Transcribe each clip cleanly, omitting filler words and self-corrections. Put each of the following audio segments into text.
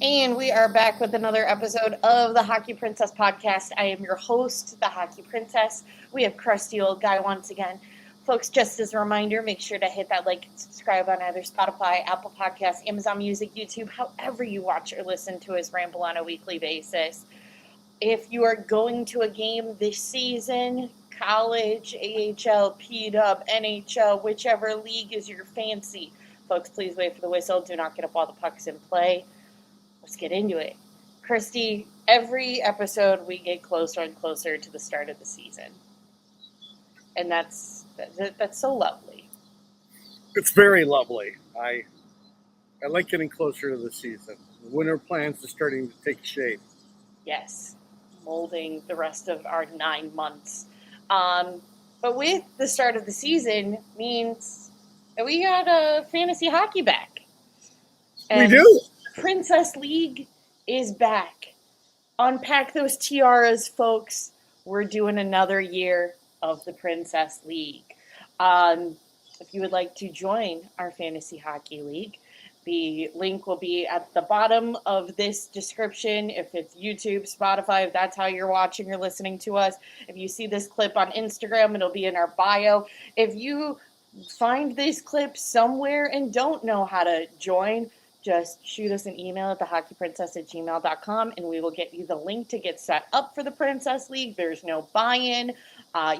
And we are back with another episode of the Hockey Princess podcast. I am your host, the Hockey Princess. We have crusty old guy once again. Folks, just as a reminder, make sure to hit that like and subscribe on either Spotify, Apple Podcasts, Amazon Music, YouTube, however you watch or listen to us ramble on a weekly basis. If you are going to a game this season, college, AHL, P-Dub, NHL, whichever league is your fancy, folks, please wait for the whistle. Do not get up while the puck's in play. Let's get into it. Christy, every episode we get closer and closer to the start of the season. And that's so lovely. It's very lovely. I like getting closer to the season. The winter plans are starting to take shape. Yes, molding the rest of our 9 months. But with the start of the season means that we got fantasy hockey back. And we do. Princess League is back. Unpack those tiaras, folks. We're doing another year of the Princess League. If you would like to join our Fantasy Hockey League, the link will be at the bottom of this description. If it's YouTube, Spotify, if that's how you're watching or listening to us. If you see this clip on Instagram, it'll be in our bio. If you find this clip somewhere and don't know how to join, just shoot us an email at thehockeyprincess@gmail.com and we will get you the link to get set up for the Princess League. There's no buy-in.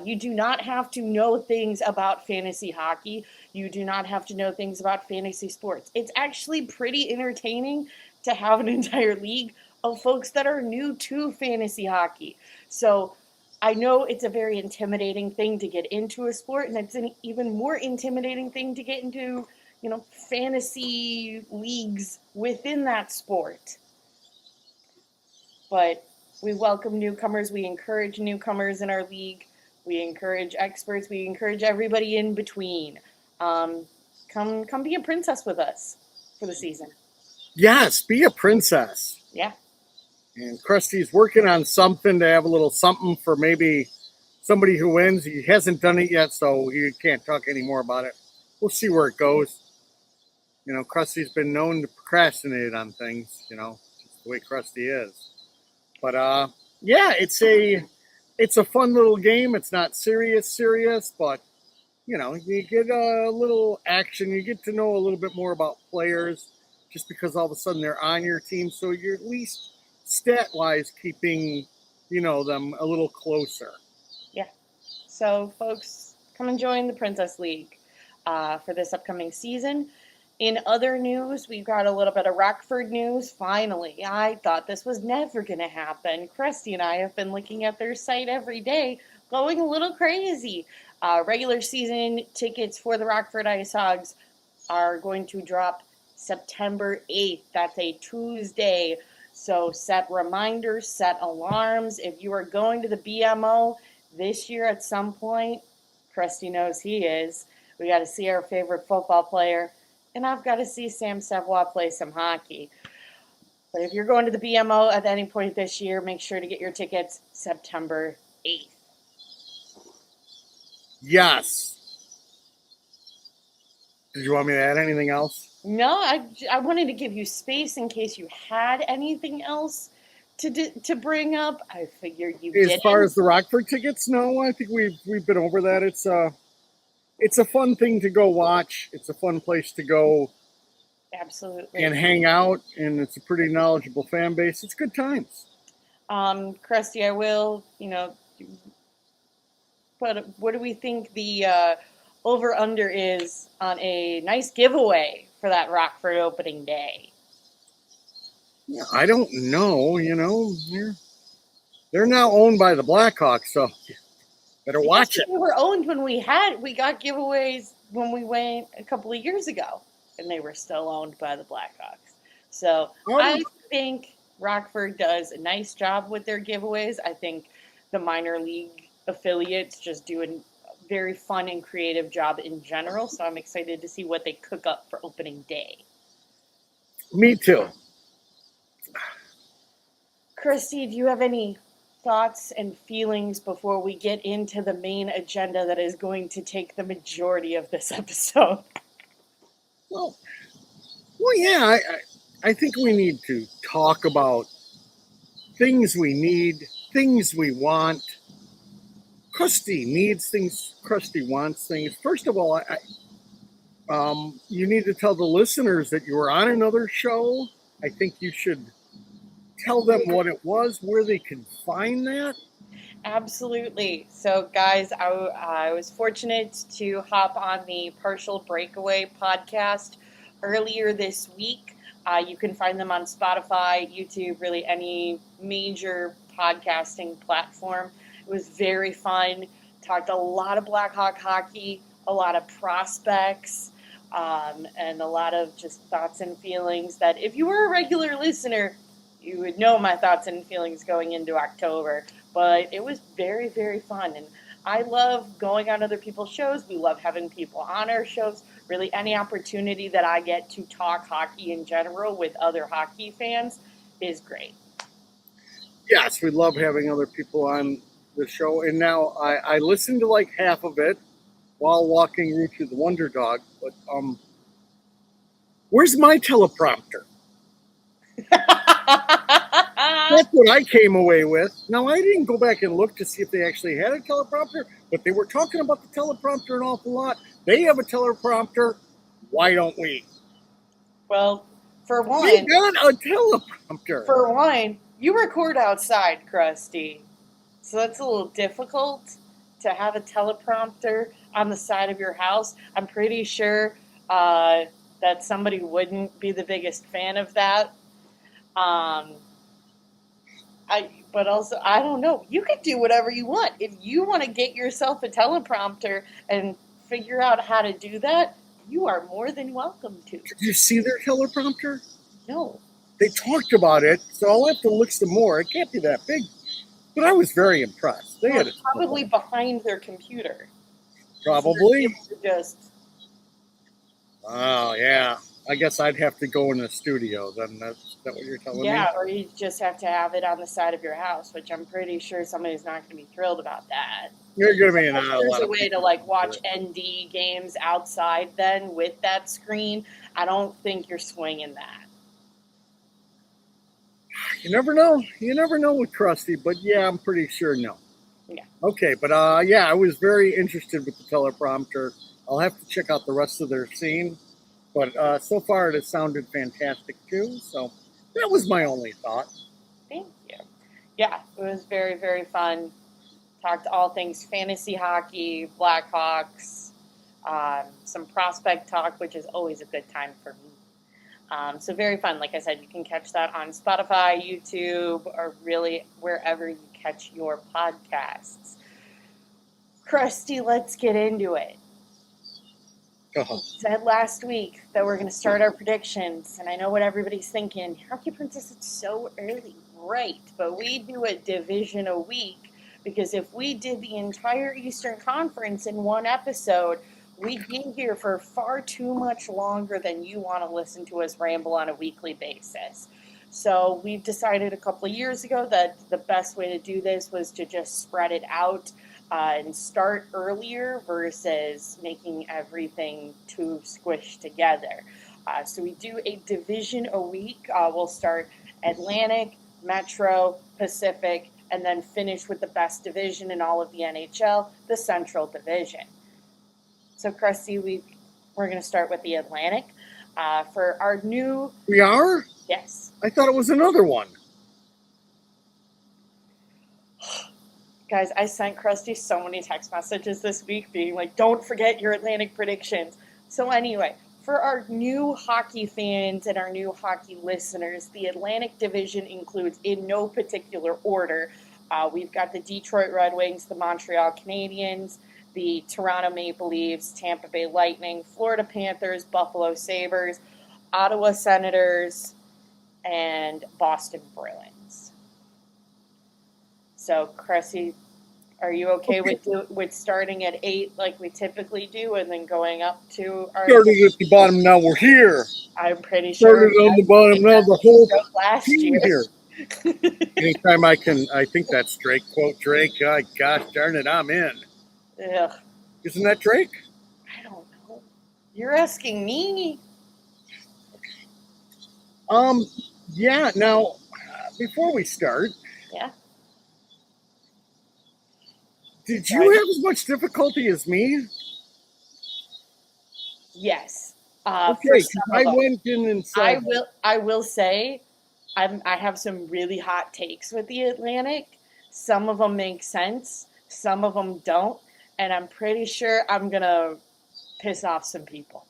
You do not have to know things about fantasy hockey. You do not have to know things about fantasy sports. It's actually pretty entertaining to have an entire league of folks that are new to fantasy hockey. So I know it's a very intimidating thing to get into a sport, and it's an even more intimidating thing to get into fantasy leagues within that sport. But we welcome newcomers. We encourage newcomers in our league. We encourage experts. We encourage everybody in between. Come be a princess with us for the season. Yes, be a princess. Yeah. And Krusty's working on something to have a little something for maybe somebody who wins. He hasn't done it yet, so he can't talk anymore about it. We'll see where it goes. Krusty's been known to procrastinate on things, just the way Krusty is. But, yeah, it's a fun little game. It's not serious, but, you get a little action. You get to know a little bit more about players just because all of a sudden they're on your team. So you're at least stat-wise keeping, them a little closer. Yeah. So, folks, come and join the Princess League for this upcoming season. In other news, we've got a little bit of Rockford news. Finally, I thought this was never going to happen. Christy and I have been looking at their site every day, going a little crazy. Regular season tickets for the Rockford Ice Hogs are going to drop September 8th. That's a Tuesday. So set reminders, set alarms. If you are going to the BMO this year at some point, Christy knows he is. We got to see our favorite football player. And I've got to see Sam Savoie play some hockey. But if you're going to the BMO at any point this year, make sure to get your tickets September 8th. Yes. Did you want me to add anything else? No, I wanted to give you space in case you had anything else to bring up. I figured you did. As far as the Rockford tickets, no, I think we've been over that. It's a fun thing to go watch. It's a fun place to go. Absolutely. And hang out, and it's a pretty knowledgeable fan base. It's good times. Krusty, I will, but what do we think the over-under is on a nice giveaway for that Rockford opening day? Yeah, I don't know, They're now owned by the Blackhawks, so better watch it. We were owned when we got giveaways when we went a couple of years ago, and they were still owned by the Blackhawks. So I think Rockford does a nice job with their giveaways. I think the minor league affiliates just do a very fun and creative job in general. So I'm excited to see what they cook up for opening day. Me too. Christy, do you have any thoughts and feelings before we get into the main agenda that is going to take the majority of this episode? Well, yeah, I think we need to talk about things we need, things we want. Krusty needs things. Krusty wants things. First of all, you need to tell the listeners that you were on another show. I think you should tell them what it was, where they can find that. Absolutely. So, guys, I was fortunate to hop on the Partial Breakaway podcast earlier this week. You can find them on Spotify, YouTube, really any major podcasting platform. It was very fun. Talked a lot of Blackhawk hockey, a lot of prospects, and a lot of just thoughts and feelings that if you were a regular listener, you would know my thoughts and feelings going into October. But it was very, very fun. And I love going on other people's shows. We love having people on our shows. Really, any opportunity that I get to talk hockey in general with other hockey fans is great. Yes, we love having other people on the show. And now I listened to like half of it while walking route to the Wonder Dog. But where's my teleprompter? That's what I came away with. Now, I didn't go back and look to see if they actually had a teleprompter, but they were talking about the teleprompter an awful lot. They have a teleprompter. Why don't we? Well, for We one, got a teleprompter. You record outside, Krusty. So that's a little difficult to have a teleprompter on the side of your house. I'm pretty sure that somebody wouldn't be the biggest fan of that. But also, I don't know. You could do whatever you want. If you want to get yourself a teleprompter and figure out how to do that, you are more than welcome to. Did you see their teleprompter? No. They talked about it, so I'll have to look some more. It can't be that big. But I was very impressed. They had It's probably behind their computer. Probably. Just. Oh, yeah. I guess I'd have to go in the studio then. Is that what you're telling me? Yeah, or you just have to have it on the side of your house, which I'm pretty sure somebody's not going to be thrilled about that. You're going to be There's a way to like watch ND games outside then with that screen. I don't think you're swinging that. You never know. You never know with Krusty, but yeah, I'm pretty sure no. Yeah. Okay, but yeah, I was very interested with the teleprompter. I'll have to check out the rest of their scene. But so far, it has sounded fantastic, too. So that was my only thought. Thank you. Yeah, it was very, very fun. Talked all things fantasy hockey, Blackhawks, some prospect talk, which is always a good time for me. So very fun. Like I said, you can catch that on Spotify, YouTube, or really wherever you catch your podcasts. Krusty, let's get into it. Said last week that we're going to start our predictions, and I know what everybody's thinking. Hockey Princess, it's so early, right? But we do a division a week because if we did the entire Eastern Conference in one episode, we'd be here for far too much longer than you want to listen to us ramble on a weekly basis. So we've decided a couple of years ago that the best way to do this was to just spread it out. And start earlier versus making everything too squished together. So we do a division a week. We'll start Atlantic, Metro, Pacific, and then finish with the best division in all of the NHL, the Central Division. So, Krusty, we're going to start with the Atlantic. For our new... We are? Yes. I thought it was another one. Guys, I sent Krusty so many text messages this week being like, don't forget your Atlantic predictions. So anyway, for our new hockey fans and our new hockey listeners, the Atlantic Division includes, in no particular order, we've got the Detroit Red Wings, the Montreal Canadiens, the Toronto Maple Leafs, Tampa Bay Lightning, Florida Panthers, Buffalo Sabres, Ottawa Senators, and Boston Bruins. So, Cressy, are you okay with starting at 8 like we typically do and then going up to our... Started at the bottom, now we're here. I'm pretty sure... Started on the bottom, now the whole last team year. Here. Anytime I think that's Drake. Quote Drake. Gosh darn it, I'm in. Ugh. Isn't that Drake? I don't know. You're asking me. Um, yeah. Now, before we start, Yeah. did you Sorry. have as much difficulty as me? Yes. For Okay, because some of I them, went in and said, I will say, I have some really hot takes with the Atlantic. Some of them make sense. Some of them don't, and I'm pretty sure I'm gonna piss off some people.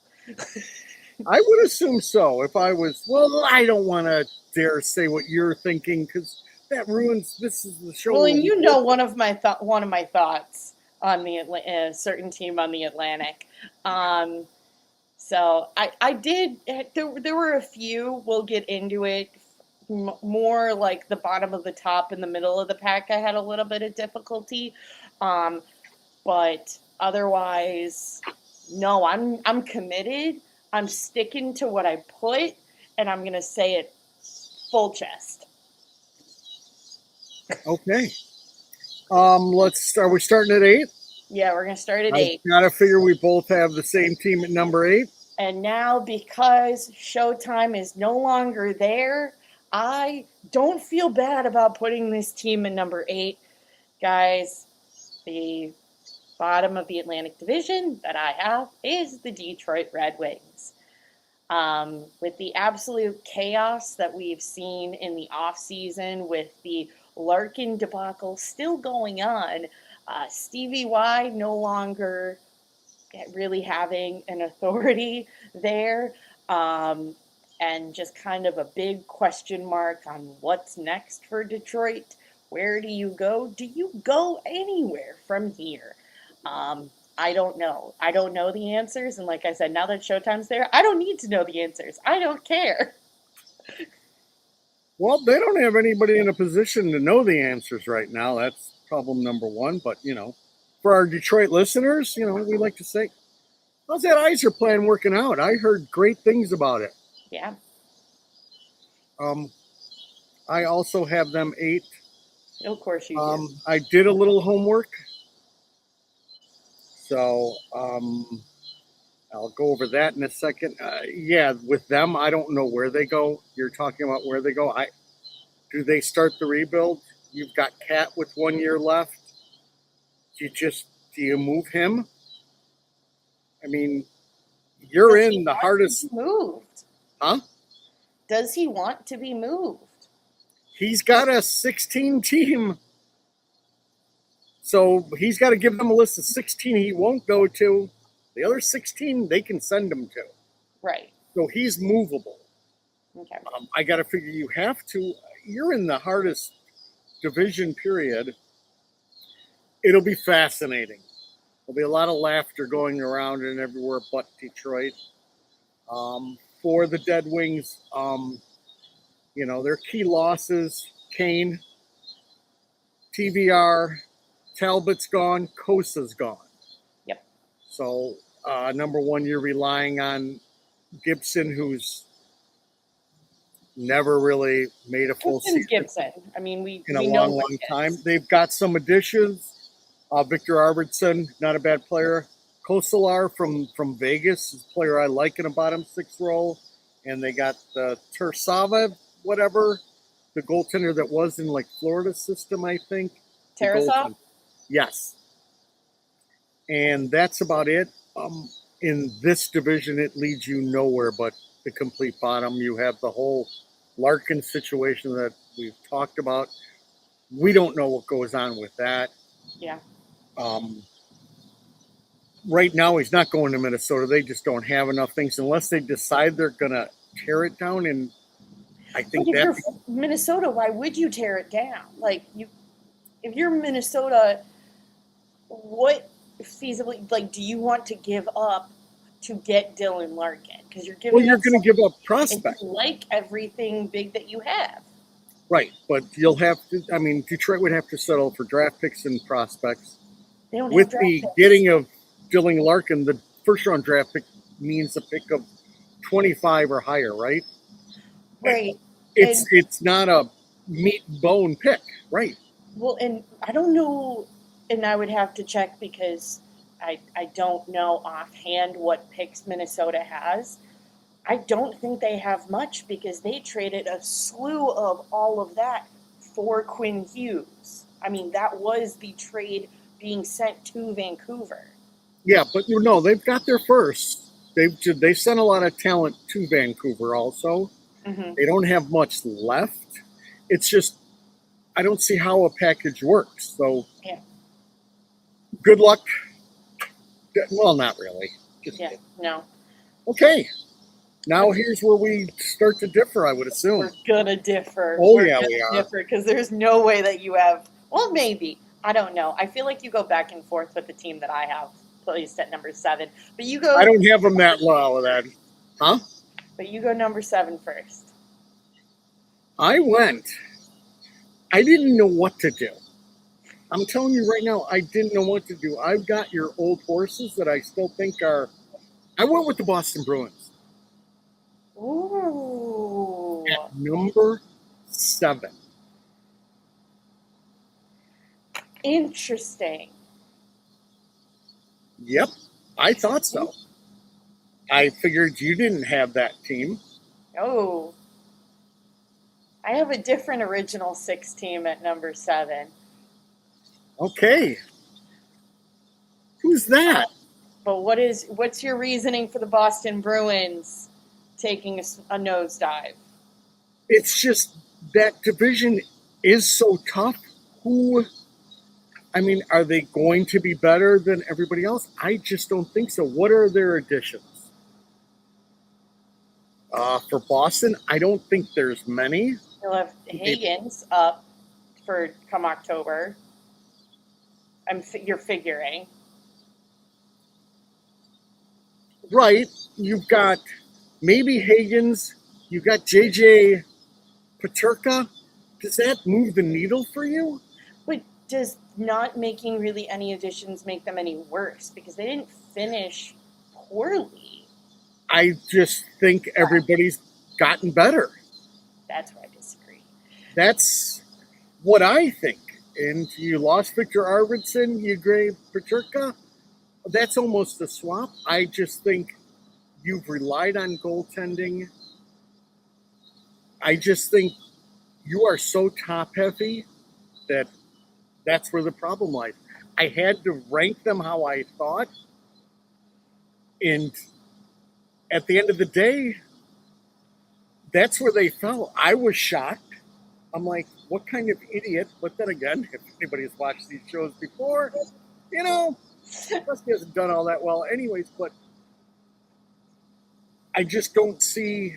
I would assume so. If I was, well, I don't want to dare say what you're thinking because that ruins. This is the show Well, where and we you both. know one of my thoughts on the certain team on the Atlantic. Um, so I did. There were a few. We'll get into it. More like the bottom of the top and the middle of the pack. I had a little bit of difficulty, um, but otherwise, no. I'm committed. I'm sticking to what I put, and I'm gonna say it full chest. Okay. Let's start. We're starting at 8. Yeah, we're gonna start at I 8. gotta figure we both have the same team at number 8. And now, because Showtime is no longer there, I don't feel bad about putting this team in number 8. Guys, the bottom of the Atlantic Division that I have is the Detroit Red Wings. With the absolute chaos that we've seen in the offseason, with the Larkin debacle still going on, Stevie Y no longer really having an authority there, um, and just kind of a big question mark on what's next for Detroit. Where do you go? Do you go anywhere from here? I don't know. I don't know the answers. And like I said, now that Showtime's there, I don't need to know the answers. I don't care. Well, they don't have anybody in a position to know the answers right now. That's problem number one. But for our Detroit listeners, we like to say, "How's that Iser plan working out?" I heard great things about it. Yeah, Um, I also have them 8. of course you do. I did a little homework, so I'll go over that in a second. Yeah, with them, I don't know where they go. You're talking about where they go. Do they start the rebuild? You've got Cat with 1 year left. Do you move him? I mean, you're Does he in the want to hardest, be moved? huh? Does he want to be moved? He's got a 16 team, so he's got to give them a list of 16 he won't go to. The other 16 they can send him to. Right. So he's movable. Okay. I got to figure you have to. You're in the hardest division period. It'll be fascinating. There'll be a lot of laughter going around and everywhere but Detroit. For the Dead Wings, their key losses: Kane, TVR, Talbot's gone, Kosa's gone. Yep. So, number one, you're relying on Gibson, who's never really made a full Gibson's season Gibson. I mean, in a we know long, what long he time. is. They've got some additions. Victor Arvidsson, not a bad player. Kosalar from Vegas is a player I like in a bottom 6 role. And they got Tersava, whatever, the goaltender that was in like Florida system, I think. The Tarasov? goaltender. Yes. And that's about it. In this division, it leads you nowhere but the complete bottom. You have the whole Larkin situation that we've talked about. We don't know what goes on with that. Yeah. Um, right now, he's not going to Minnesota. They just don't have enough things unless they decide they're going to tear it down. And I But think if you're that from Minnesota, why would you tear it down? If you're Minnesota, what feasibly, do you want to give up to get Dylan Larkin? Because you're well, giving you're up going to give something, up and prospect, you like everything big that you have. right? But you'll have to. I mean, Detroit would have to settle for draft picks and prospects. They don't have With draft the picks. getting of Dylan Larkin, the first round draft pick means a pick of 25 or higher, right? Right. And It's not a meat and bone pick, right? well, and I don't know, and I would have to check because I don't know offhand what picks Minnesota has. I don't think they have much because they traded a slew of all of that for Quinn Hughes. I mean, that was the trade being sent to Vancouver. Yeah, but no, they've got their first. They sent a lot of talent to Vancouver. Also, Hmm. they don't have much left. It's just I don't see how a package works. So Yeah, good luck. Well, not really. Just yeah, kidding. no. Okay. Now here's where we start to differ. I would assume. We're gonna differ. Oh We're yeah, we gonna are. differ because there's no way that you have. Well, maybe. I don't know. I feel like you go back and forth with the team that I have placed at number 7, but you I go. don't have them that low. Then, huh? But you go number 7 first. I went. I didn't know what to do. I'm telling you right now, I didn't know what to do. I've got your old horses that I still think are. I went with the Boston Bruins Ooh, at number 7. interesting. Yep, I thought so. I figured you didn't have that team. Oh, I have a different original 6 team at number 7. Okay, who's that? But what's your reasoning for the Boston Bruins taking a nosedive? It's just that division is so tough. Who? I mean, are they going to be better than everybody else? I just don't think so. What are their additions? For Boston, I don't think there's many. You'll have They, Higgins up for come October. You're figuring. right, you've got maybe Higgins, you've got JJ Paterka. Does that move the needle for you? But does not making really any additions make them any worse? Because they didn't finish poorly. I just think everybody's gotten better. That's where I disagree. That's what I think. And you lost Victor Arvidsson, you grade Paterka. That's almost a swap. I just think you've relied on goaltending. I just think you are so top heavy that that's where the problem lies. I had to rank them how I thought, and at the end of the day, that's where they fell. I was shocked. I'm like, what kind of idiot? But then again, if anybody's watched these shows before, you know, Dusty hasn't done all that well, anyways. But I just don't see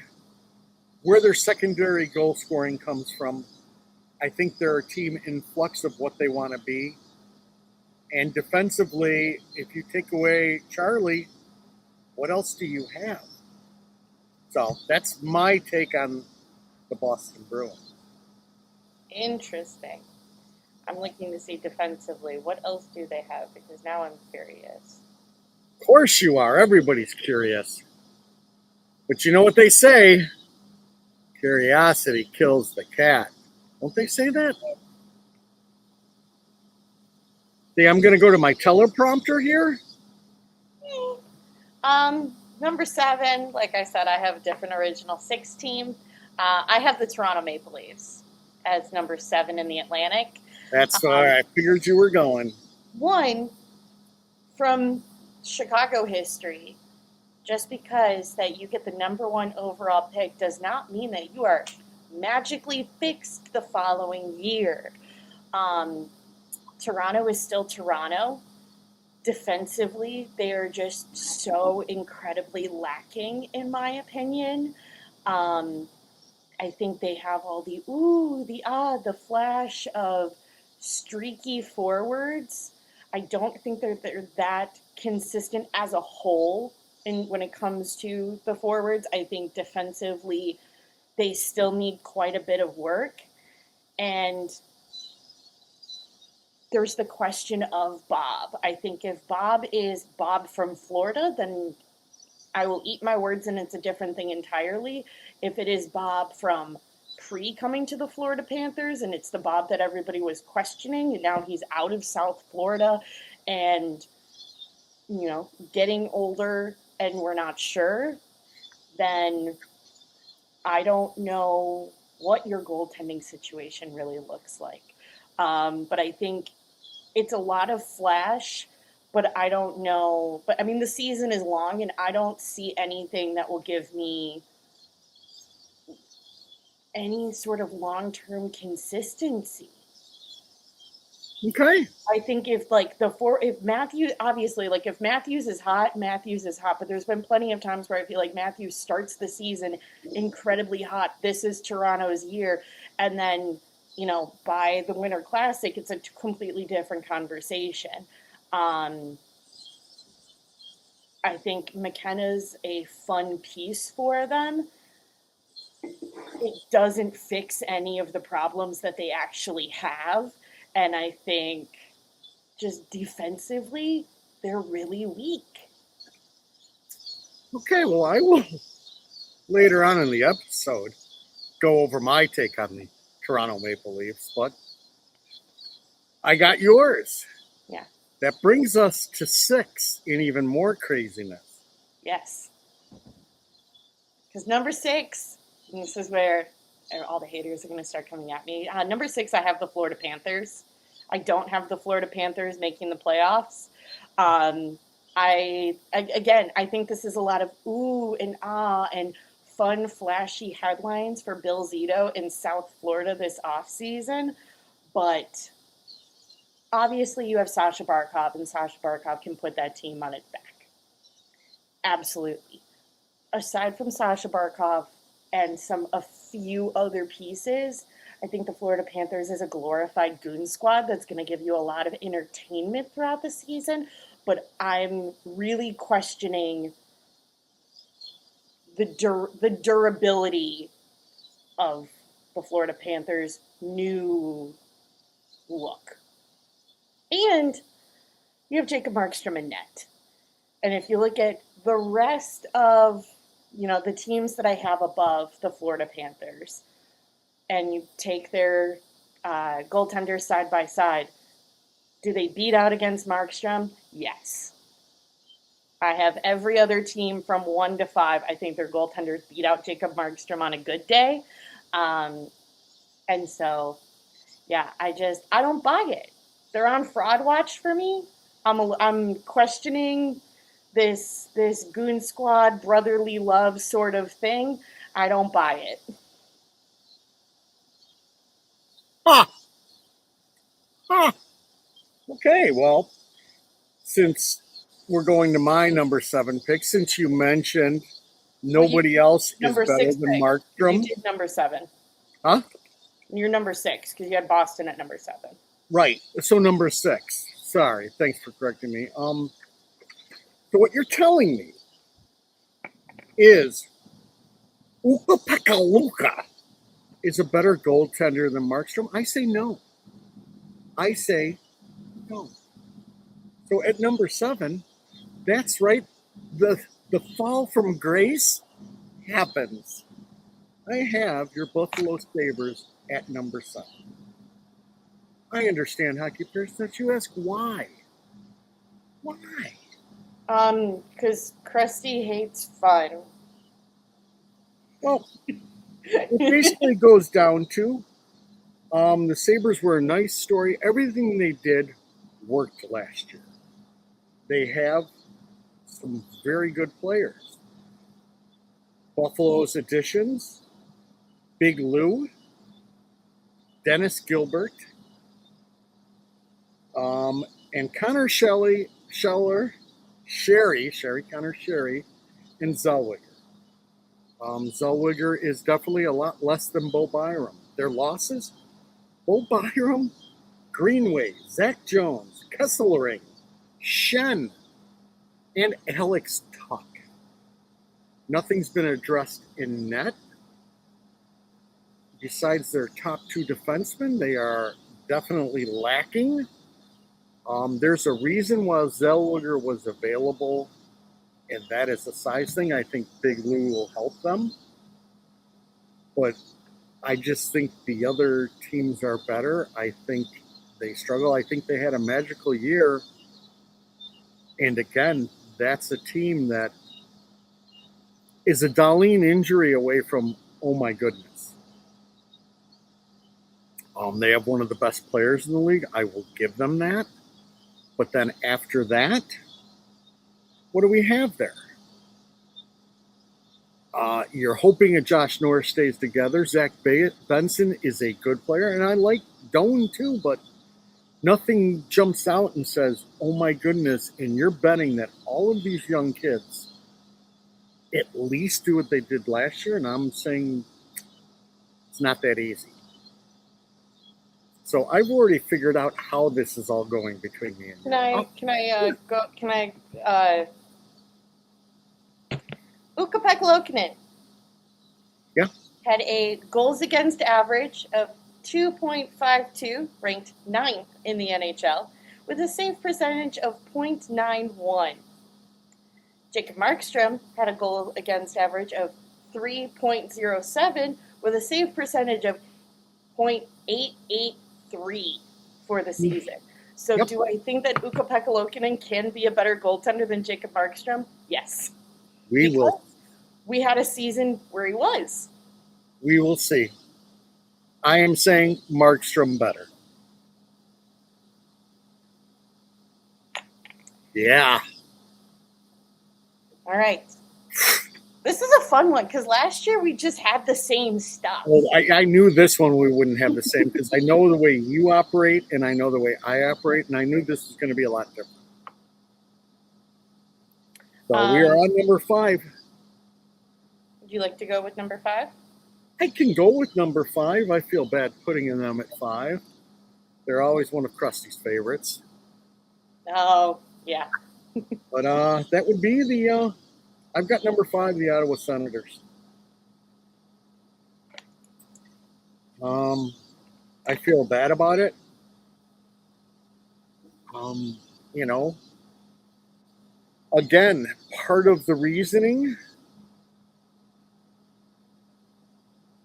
where their secondary goal scoring comes from. I think they're a team in flux of what they want to be. And defensively, if you take away Charlie, what else do you have? So that's my take on the Boston Bruins. Interesting. I'm looking to see defensively. What else do they have? Because now I'm curious. Of course you are. Everybody's curious. But you know what they say? Curiosity kills the cat. Don't they say that? See, I'm going to go to my teleprompter here. Number 7, like I said, I have a different original 6 team. I have the Toronto Maple Leafs as number 7 in the Atlantic. That's where I figured you were going. One, from Chicago history, just because that you get the number 1 overall pick does not mean that you are magically fixed the following year. Toronto is still Toronto. Defensively, they are just so incredibly lacking, in my opinion. Um, I think they have all the the flash of streaky forwards. I don't think they're that consistent as a whole. And when it comes to the forwards, I think defensively they still need quite a bit of work. And there's the question of Bob. I think if Bob is Bob from Florida, then I will eat my words and it's a different thing entirely. If it is Bob from pre coming to the Florida Panthers and it's the Bob that everybody was questioning, and now he's out of South Florida and, getting older and we're not sure, then I don't know what your goaltending situation really looks like. But I think it's a lot of flash, but I don't know. But I mean, the season is long, and I don't see anything that will give me any sort of long term consistency. Okay. I think if Matthews, obviously, like if Matthews is hot, Matthews is hot. But there's been plenty of times where I feel like Matthews starts the season incredibly hot. This is Toronto's year, and then by the Winter Classic, it's a completely different conversation. Um, I think McKenna's a fun piece for them. It doesn't fix any of the problems that they actually have, and I think just defensively, they're really weak. Okay, well, I will later on in the episode go over my take on the Toronto Maple Leafs, but I got yours. Yeah. That brings us to 6 in even more craziness. Yes. Because number 6, and this is where all the haters are going to start coming at me. Number 6, I have the Florida Panthers. I don't have the Florida Panthers making the playoffs. I think this is a lot of ooh and ah and fun, flashy headlines for Bill Zito in South Florida this offseason. But obviously, you have Sasha Barkov, and Sasha Barkov can put that team on its back. Absolutely. Aside from Sasha Barkov and a few other pieces, I think the Florida Panthers is a glorified goon squad that's going to give you a lot of entertainment throughout the season. But I'm really questioning the durability of the Florida Panthers' new look. And you have Jacob Markstrom in net. And if you look at the rest of the teams that I have above the Florida Panthers, and you take their goaltenders side by side, do they beat out against Markstrom? Yes. I have every other team from 1 to 5. I think their goaltenders beat out Jacob Markstrom on a good day. And so, yeah, I don't buy it. They're on fraud watch for me. I'm questioning this goon squad brotherly love sort of thing. I don't buy it. Huh. Okay, well, since we're going to my number 7 pick, since you mentioned nobody else is Number better 6 than pick. Markstrom. You did number 7. Huh? You're number 6 because you had Boston at number 7. Right. So number 6. Sorry. Thanks for correcting me. So what you're telling me is Ukko-Pekka is a better goaltender than Markstrom? I say no. I say no. So at number 7, that's right. The fall from grace happens. I have your Buffalo Sabres at number 7. I understand, hockey players, that you ask why. Why? Because Krusty hates fun. Well, it basically goes down to the Sabres were a nice story. Everything they did worked last year. They have some very good players. Buffalo's additions, Big Lou, Dennis Gilbert, and Connor Sherry, Connor Sherry, and Zellweger. Zellweger is definitely a lot less than Bo Byram. Their losses, Bo Byram, Greenway, Zach Jones, Kesselring, Shen, and Alex Tuck. Nothing's been addressed in net. Besides their top 2 defensemen, they are definitely lacking. There's a reason why Zellweger was available, and that is a size thing. I think Big Lou will help them. But I just think the other teams are better. I think they struggle. I think they had a magical year. And again, that's a team that is a Darlene injury away from, oh my goodness. They have one of the best players in the league. I will give them that. But then after that, what do we have there? You're hoping that Josh Norris stays together. Zach Benson is a good player, and I like Doan too, but nothing jumps out and says, oh my goodness, and you're betting that all of these young kids at least do what they did last year, and I'm saying it's not that easy. So I've already figured out how this is all going between me and you. Ukko-Pekka Luukkonen Yeah. had a goals against average of 2.52, ranked 9th in the NHL, with a save percentage of .91. Jacob Markstrom had a goal against average of 3.07, with a save percentage of .883 for the season. So Yep. do I think that Ukko-Pekka Luukkonen can be a better goaltender than Jacob Markstrom? Yes. We will. We had a season where he was. We will see. I am saying Markstrom better. Yeah. All right. This is a fun one because last year we just had the same stuff. Well, I knew this one we wouldn't have the same because I know the way you operate and I know the way I operate, and I knew this was going to be a lot different. So we are on number 5. Would you like to go with number 5? I can go with number 5. I feel bad putting them at 5. They're always one of Krusty's favorites. Oh, yeah. But that would be the I've got number 5, the Ottawa Senators. I feel bad about it. You know, again, part of the reasoning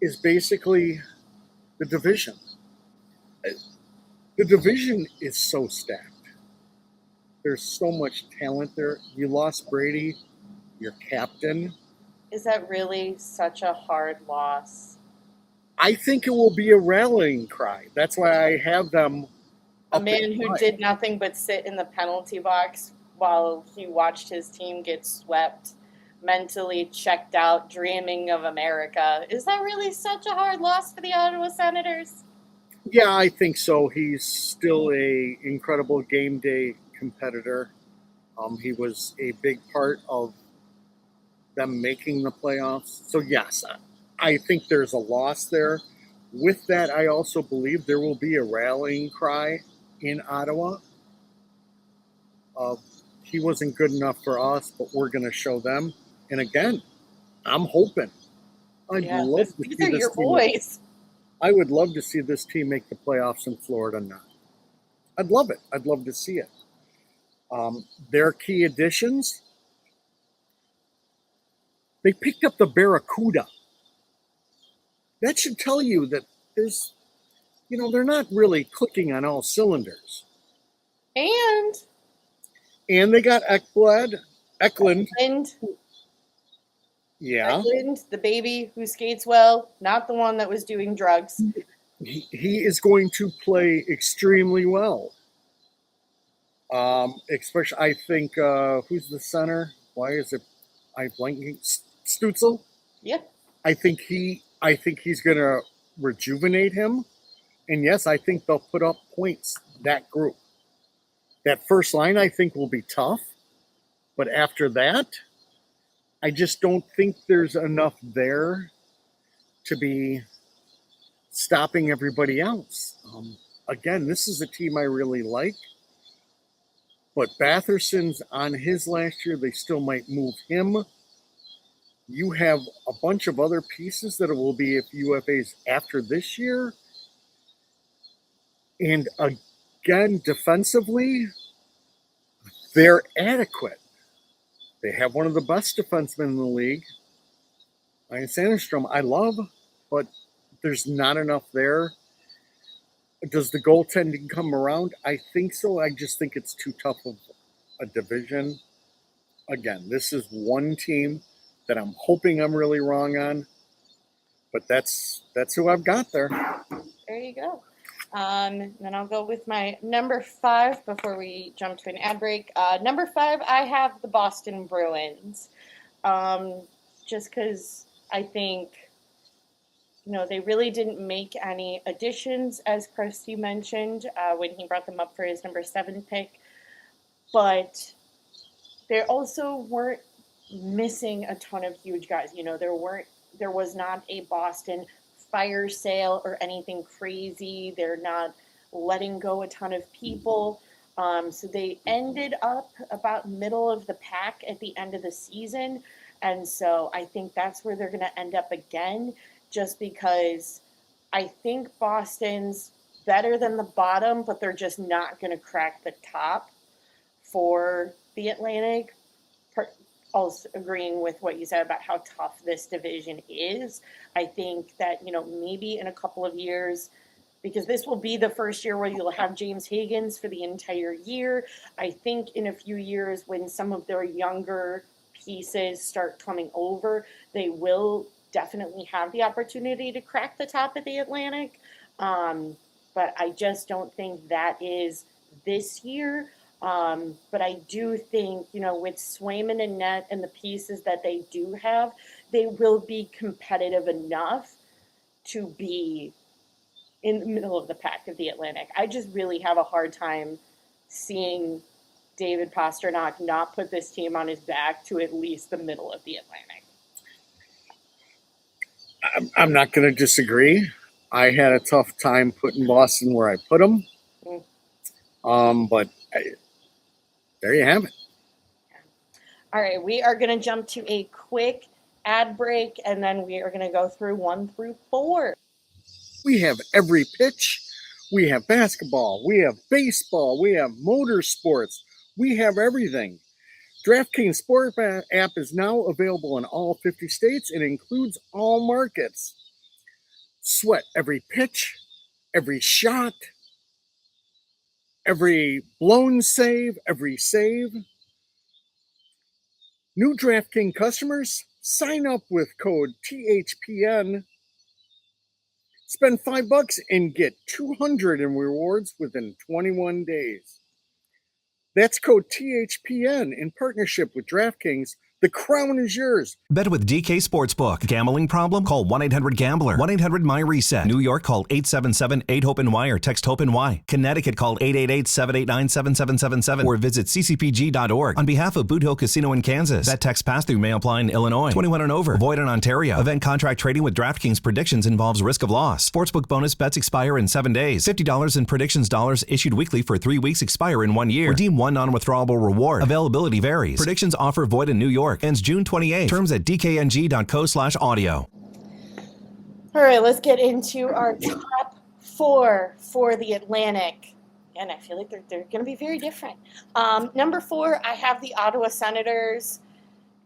is basically the division. The division is so stacked. There's so much talent there. You lost Brady, your captain. Is that really such a hard loss? I think it will be a rallying cry. That's why I have them. A man who did nothing but sit in the penalty box while he watched his team get swept, mentally checked out, dreaming of America. Is that really such a hard loss for the Ottawa Senators? Yeah, I think so. He's still a incredible game day competitor. He was a big part of them making the playoffs. So yes, I think there's a loss there. With that, I also believe there will be a rallying cry in Ottawa. He wasn't good enough for us, but we're going to show them. And again, I'm hoping. These are your boys. I would love to see this team make the playoffs in Florida now. I'd love it. I'd love to see it. Their key additions, they picked up the Barracuda. That should tell you that there's, they're not really clicking on all cylinders. And they got Eklund. Yeah. Eklund, the baby who skates well, not the one that was doing drugs. He is going to play extremely well. Especially, I think, who's the center? Why is it? I blanking. Stutzel. Yeah. I think he's going to rejuvenate him, and yes, I think they'll put up points. That group, that first line, I think will be tough, but after that, I just don't think there's enough there to be stopping everybody else. Again, this is a team I really like. But Batherson's on his last year. They still might move him. You have a bunch of other pieces that will be UFAs after this year. And again, defensively, they're adequate. They have one of the best defensemen in the league. Ryan Sandstrom, I love, but there's not enough there. Does the goaltending come around? I think so. I just think it's too tough of a division. Again, this is one team. that I'm hoping I'm really wrong on. But that's who I've got there. There you go. Then I'll go with my number 5 before we jump to an ad break. Number 5, I have the Boston Bruins. Um, just because I think, they really didn't make any additions, as Krusty mentioned, when he brought them up for his number 7 pick. But they also weren't missing a ton of huge guys. There was not a Boston fire sale or anything crazy. They're not letting go a ton of people. So they ended up about middle of the pack at the end of the season. And so I think that's where they're going to end up again, just because I think Boston's better than the bottom, but they're just not going to crack the top for the Atlantic. Also agreeing with what you said about how tough this division is. I think that, maybe in a couple of years, because this will be the first year where you'll have James Higgins for the entire year. I think in a few years, when some of their younger pieces start coming over, they will definitely have the opportunity to crack the top of the Atlantic. But I just don't think that is this year. But I do think, with Swayman and Net and the pieces that they do have, they will be competitive enough to be in the middle of the pack of the Atlantic. I just really have a hard time seeing David Pastrnak not put this team on his back to at least the middle of the Atlantic. I'm not going to disagree. I had a tough time putting Boston where I put them. But there you have it. All right, we are going to jump to a quick ad break, and then we are going to go through 1 through 4. We have every pitch. We have basketball. We have baseball. We have motorsports. We have everything. DraftKings Sport app is now available in all 50 states and includes all markets. Sweat every pitch, every shot, every blown save, every save. New DraftKings customers, sign up with code THPN. Spend $5 and get $200 in rewards within 21 days. That's code THPN in partnership with DraftKings. The crown is yours. Bet with DK Sportsbook. Gambling problem? Call 1-800-GAMBLER. 1-800-MY-RESET. New York, call 877-8-HOPE-NY or text HOPE-NY. Connecticut, call 888-789-7777 or visit ccpg.org. On behalf of Boot Hill Casino in Kansas. Bet text pass through may apply in Illinois. 21 and over. Void in Ontario. Event contract trading with DraftKings predictions involves risk of loss. Sportsbook bonus bets expire in 7 days. $50 in predictions dollars issued weekly for 3 weeks expire in 1 year. Redeem one non-withdrawable reward. Availability varies. Predictions offer void in New York. Ends June 28. Terms at dkng.co/audio. All right, let's get into our top 4 for the Atlantic. And I feel like they're going to be very different. Number 4, I have the Ottawa Senators,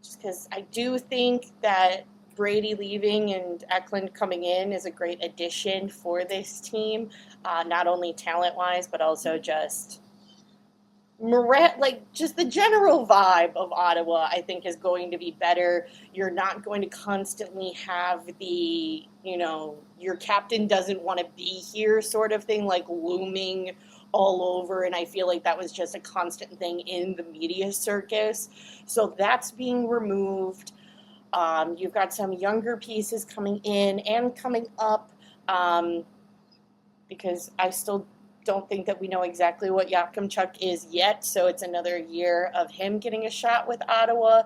just because I do think that Brady leaving and Eklund coming in is a great addition for this team, not only talent-wise, but also just just the general vibe of Ottawa, I think, is going to be better. You're not going to constantly have the, your captain doesn't want to be here sort of thing, like looming all over. And I feel like that was just a constant thing in the media circus. So that's being removed. You've got some younger pieces coming in and coming up, because I still don't think that we know exactly what Yakimchuk is yet, so it's another year of him getting a shot with Ottawa.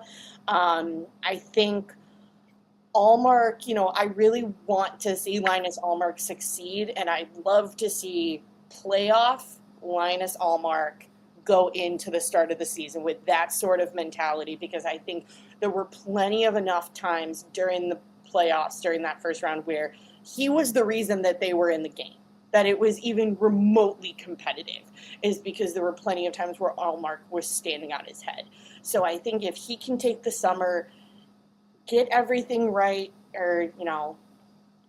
I think Allmark, I really want to see Linus Allmark succeed, and I'd love to see playoff Linus Allmark go into the start of the season with that sort of mentality, because I think there were plenty of enough times during the playoffs, during that first round, where he was the reason that they were in the game, that it was even remotely competitive, is because there were plenty of times where Allmark was standing on his head. So I think if he can take the summer, get everything right, or,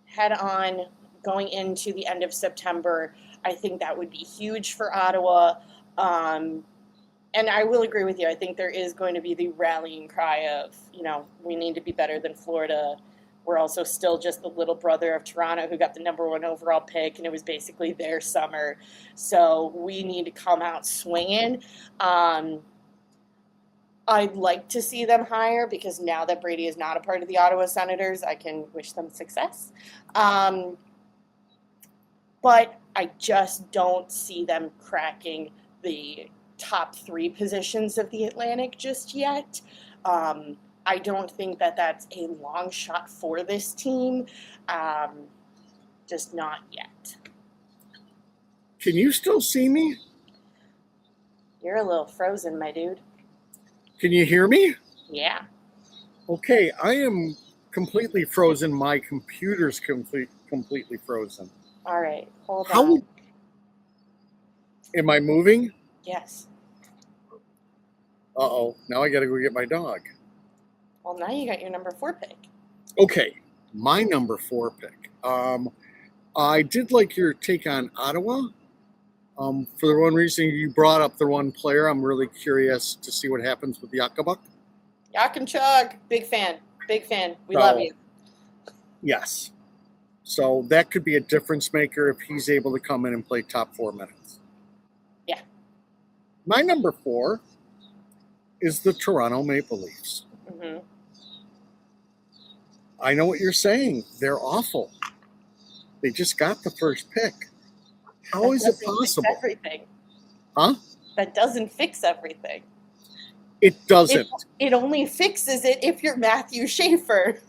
head on going into the end of September, I think that would be huge for Ottawa. And I will agree with you. I think there is going to be the rallying cry of, we need to be better than Florida. We're also still just the little brother of Toronto who got the number 1 overall pick, and it was basically their summer. So we need to come out swinging. I'd like to see them higher because now that Brady is not a part of the Ottawa Senators, I can wish them success. But I just don't see them cracking the top 3 positions of the Atlantic just yet. I don't think that that's a long shot for this team. Just not yet. Can you still see me? You're a little frozen, my dude. Can you hear me? Yeah. Okay, I am completely frozen. My computer's completely frozen. All right, hold How on. am I moving? Yes. Uh-oh, now I gotta go get my dog. Well, now you got your number 4 pick. Okay, my number 4 pick. I did like your take on Ottawa. For the one reason you brought up the one player, I'm really curious to see what happens with Yakubuk. Yakimchuk, big fan. Big fan. We love you. Yes. So that could be a difference maker if he's able to come in and play top 4 minutes. Yeah. My number 4 is the Toronto Maple Leafs. Mm-hmm. I know what you're saying. They're awful. They just got the first pick. How is it possible? Fix everything. Huh? That doesn't fix everything. It doesn't. It only fixes it if you're Matthew Schaefer.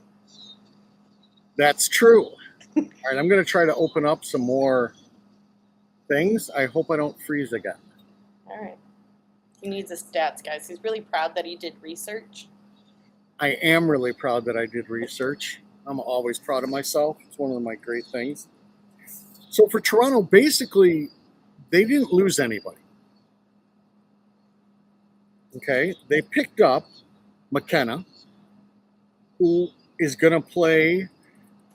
That's true. All right, I'm going to try to open up some more things. I hope I don't freeze again. All right. He needs his stats, guys. He's really proud that he did research. I am really proud that I did research. I'm always proud of myself. It's one of my great things. So for Toronto, basically, they didn't lose anybody. Okay? They picked up McKenna, who is going to play,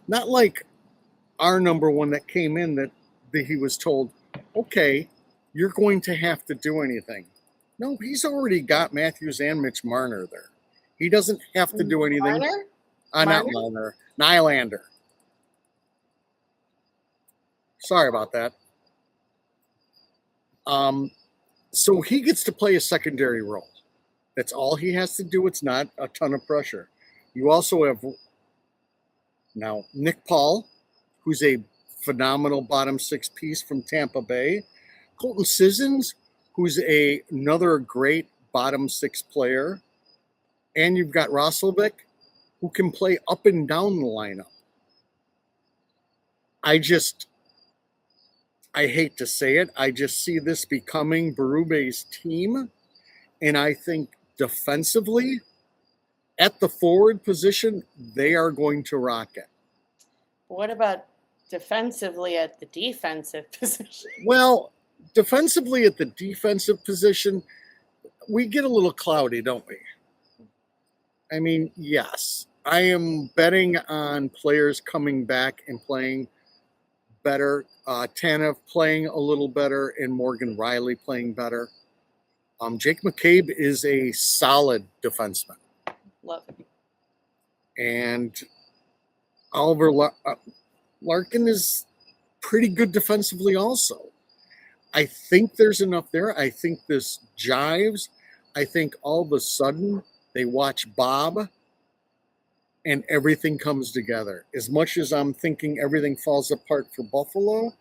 not like our number 1 that came in that he was told, okay, you're going to have to do anything. No, he's already got Matthews and Mitch Marner there. He doesn't have to do anything. Marner? Not Marner. Nylander. Sorry about that. So he gets to play a secondary role. That's all he has to do. It's not a ton of pressure. You also have now Nick Paul, who's a phenomenal bottom 6 piece from Tampa Bay. Colton Sissons, who's another great bottom 6 player. And you've got Roslovic, who can play up and down the lineup. I hate to say it. I just see this becoming Berube's team. And I think defensively, at the forward position, they are going to rock it. What about defensively at the defensive position? Well, defensively at the defensive position, we get a little cloudy, don't we? I mean, yes. I am betting on players coming back and playing better. Tanev playing a little better and Morgan Riley playing better. Jake McCabe is a solid defenseman. Love him. And Oliver Larkin is pretty good defensively also. I think there's enough there. I think this jives. I think all of a sudden they watch Bob and everything comes together. As much as I'm thinking everything falls apart for Buffalo,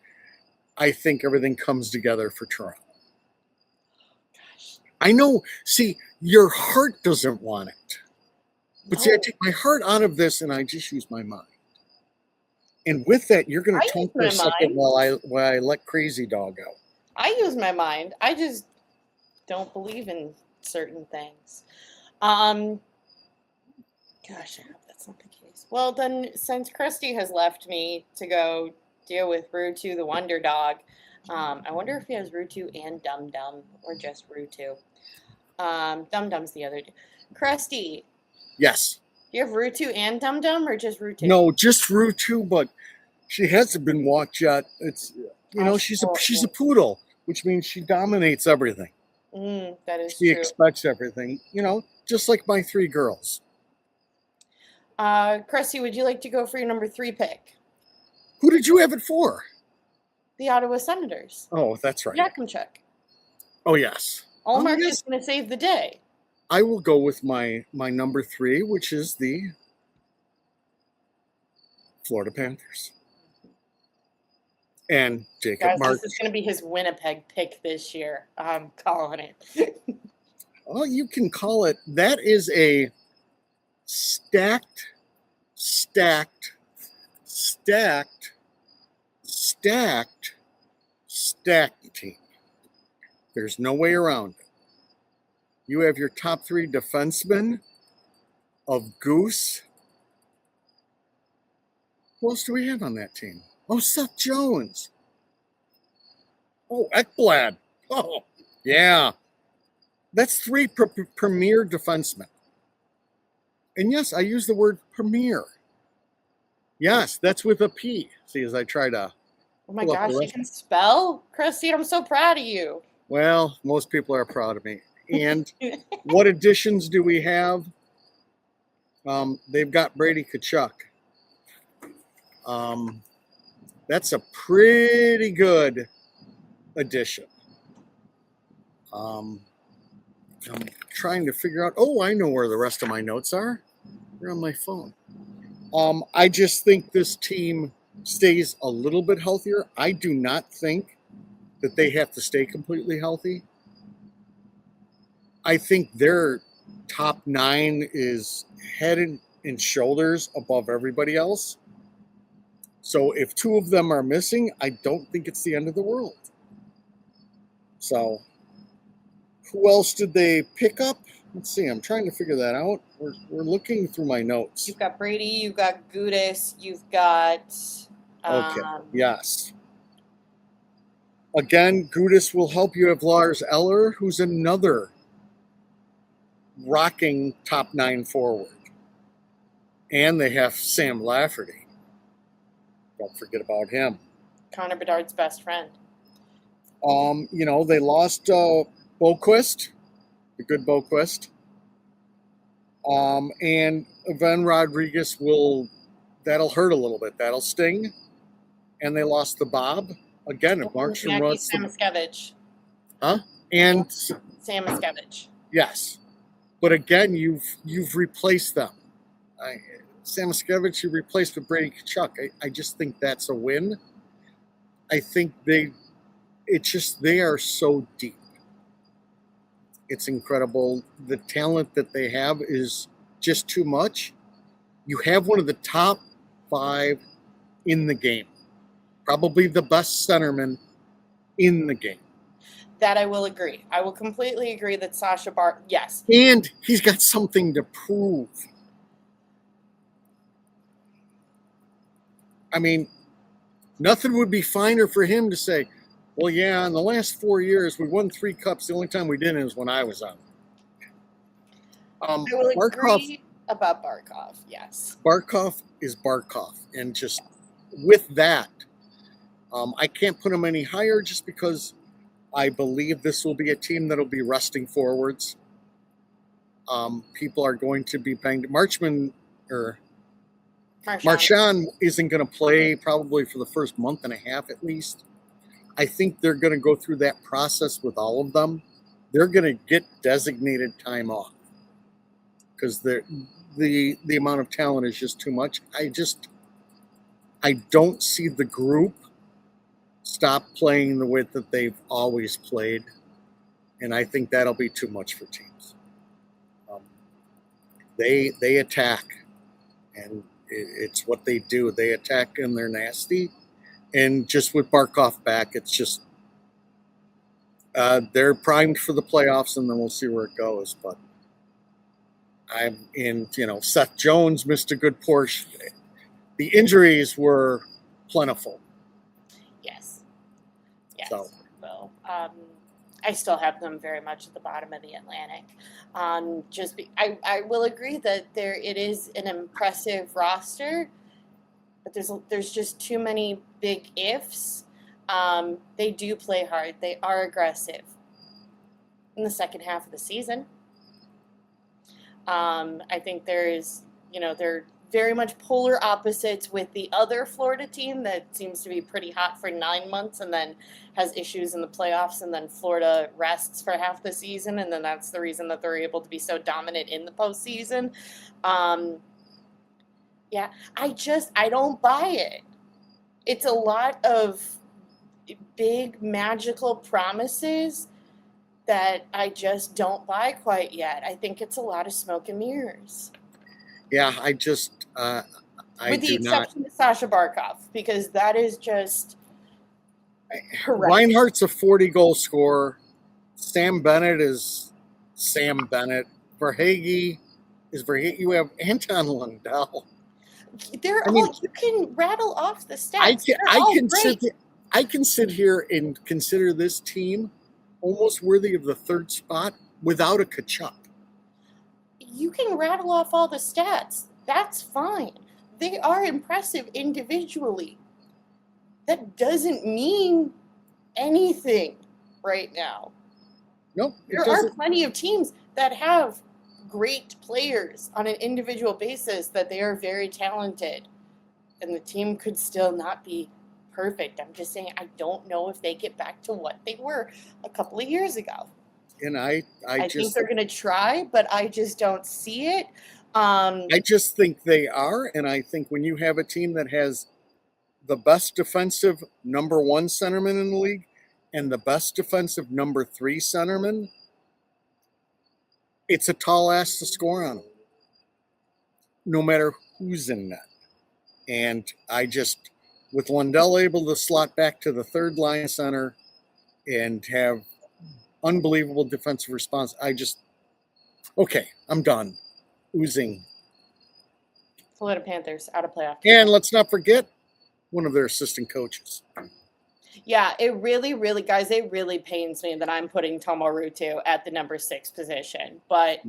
I think everything comes together for Toronto. I know, see, your heart doesn't want it. But see, I take my heart out of this and I just use my mind. And with that, you're going to talk for a second while I let Crazy Dog out. I use my mind. I just don't believe in certain things. Gosh, I hope that's not the case. Well, then, since Christy has left me to go deal with Rutu the Wonder Dog, I wonder if he has Rutu and Dum Dum, or just Rutu. Dum Dum's the other. Christy. Yes. Do you have Rutu and Dum Dum, or just Rutu? No, just Rutu, but she hasn't been walked yet. It's she's a poodle, which means she dominates everything. That is She true. expects everything, just like my 3 girls. Cressy, would you like to go for your number 3 pick? Who did you have it for? The Ottawa Senators. Oh, that's right. Yakimchuk. Oh, yes. Allmark Yes. is going to save the day. I will go with my number 3, which is the Florida Panthers. And Jacob Guys, Mark. this is going to be his Winnipeg pick this year. I'm calling it. Oh, you can call it. That is a stacked team. There's no way around it. You have your top 3 defensemen of Goose. Who else do we have on that team? Oh, Seth Jones. Oh, Ekblad. Oh, yeah. That's 3 premier defensemen. And yes, I use the word premier. Yes, that's with a P. See, as I try to. Oh my gosh, you can spell? Cressy, I'm so proud of you. Well, most people are proud of me. And what additions do we have? They've got Brady Tkachuk. That's a pretty good addition. I'm trying to figure out. Oh, I know where the rest of my notes are. They're on my phone. I just think this team stays a little bit healthier. I do not think that they have to stay completely healthy. I think their top 9 is head and shoulders above everybody else. So if 2 of them are missing, I don't think it's the end of the world. So who else did they pick up? Let's see. I'm trying to figure that out. We're looking through my notes. You've got Brady. You've got Gudis. You've got. Okay. Yes. Again, Gudis will help. You have Lars Eller, who's another rocking top 9 forward. And they have Sam Lafferty. Don't forget about him. Connor Bedard's best friend. They lost Boquist, the good Boquist. And Van Rodriguez that'll hurt a little bit. That'll sting. And they lost the Bob. Again, if Markstrom runs. Samoskevich. Huh? And Samoskevich. Yes. But again, you've replaced them. Samoskevich, you replaced with Brady Tkachuk. I just think that's a win. I think they are so deep. It's incredible. The talent that they have is just too much. You have one of the top 5 in the game. Probably the best centerman in the game. That I will agree. I will completely agree that Sasha Bart, yes. And he's got something to prove. I mean, nothing would be finer for him to say, well, yeah, in the last 4 years, we won 3 cups. The only time we didn't is when I was on. I will agree about Barkov, yes. Barkov is Barkov. And just with that, I can't put him any higher just because I believe this will be a team that will be resting forwards. People are going to be banged. Marchand isn't going to play probably for the first month and a half at least. I think they're going to go through that process with all of them. They're going to get designated time off because the amount of talent is just too much. I don't see the group stop playing the way that they've always played, and I think that'll be too much for teams. They attack, and it's what they do. They attack and they're nasty. And just with Barkov back, it's just they're primed for the playoffs, and then we'll see where it goes. But Seth Jones missed a good portion. The injuries were plentiful. Yes. So. Well, I still have them very much at the bottom of the Atlantic. I will agree that it is an impressive roster, but there's just too many big ifs. They do play hard. They are aggressive. in the second half of the season. I think they're very much polar opposites with the other Florida team that seems to be pretty hot for 9 months and then has issues in the playoffs, and then Florida rests for half the season, and then that's the reason that they're able to be so dominant in the postseason. Yeah, I don't buy it. It's a lot of big magical promises that I just don't buy quite yet. I think it's a lot of smoke and mirrors. Yeah, I With the do not. exception of Sasha Barkov, because that is just horrendous. Reinhardt's a 40-goal scorer. Sam Bennett is Sam Bennett. Verhage is Verhage. You have Anton Lundell. You can rattle off the stats. I can sit here and consider this team almost worthy of the third spot without a Kachuk. You can rattle off all the stats. That's fine. They are impressive individually. That doesn't mean anything right now. Nope. There are plenty of teams that have great players on an individual basis, that they are very talented, and the team could still not be perfect. I'm just saying, I don't know if they get back to what they were a couple of years ago. And I think they're going to try, but I just don't see it. I just think they are, and I think when you have a team that has the best defensive number 1 centerman in the league and the best defensive number 3 centerman, it's a tall ask to score on them, no matter who's in net. And with Lundell able to slot back to the third line center and have unbelievable defensive response, okay, I'm done. Oozing. Florida Panthers out of playoff. And let's not forget one of their assistant coaches. Yeah, it really, really, guys, it really pains me that I'm putting Tomo Ruutu at the number 6 position. But